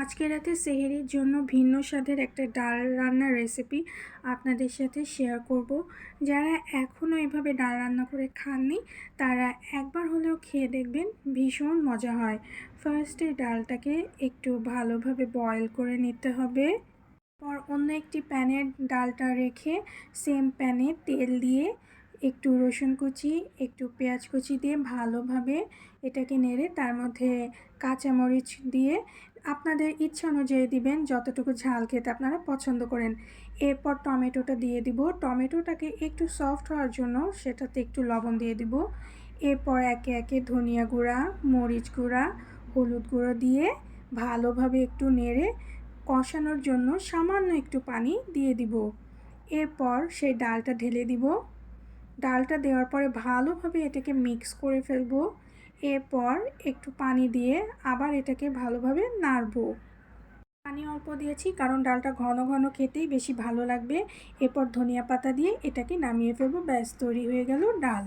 আজকে রাতে সেহরির জন্য ভিন্ন স্বাদের একটা ডাল রান্নার রেসিপি আপনাদের সাথে শেয়ার করব। যারা এখনও এভাবে ডাল রান্না করে খাননি তারা একবার হলেও খেয়ে দেখবেন, ভীষণ মজা হয়। ফার্স্টে ডালটাকে একটু ভালোভাবে বয়েল করে নিতে হবে। পর অন্য একটি প্যানে ডালটা রেখে সেম প্যানে তেল দিয়ে একটু রসুন কুচি, একটু পেঁয়াজ কুচি দিয়ে ভালোভাবে এটাকে নেড়ে তার মধ্যে কাঁচামরিচ দিয়ে আপনাদের ইচ্ছা অনুযায়ী দিবেন, যতটুকু ঝাল খেতে আপনারা পছন্দ করেন। এরপর টমেটোটা দিয়ে দিব। টমেটোটাকে একটু সফট হওয়ার জন্য সেটাতে একটু লবণ দিয়ে দিব। এরপর একে একে ধনিয়া গুঁড়া, মরিচ গুঁড়া, হলুদ গুঁড়ো দিয়ে ভালোভাবে একটু নেড়ে কষানোর জন্য সামান্য একটু পানি দিয়ে দিব। এরপর সেই ডালটা ঢেলে দিব। ডালটা দেওয়ার পরে ভালোভাবে এটাকে মিক্স করে ফেলবো। এরপর একটু পানি দিয়ে আবার এটাকে ভালোভাবে নাড়ব। পানি অল্প দিয়েছি কারণ ডালটা ঘন ঘন খেতেই বেশি ভালো লাগবে। এরপর ধনিয়া পাতা দিয়ে এটাকে নামিয়ে ফেলবো। ব্যাস, তৈরি হয়ে গেল ডাল।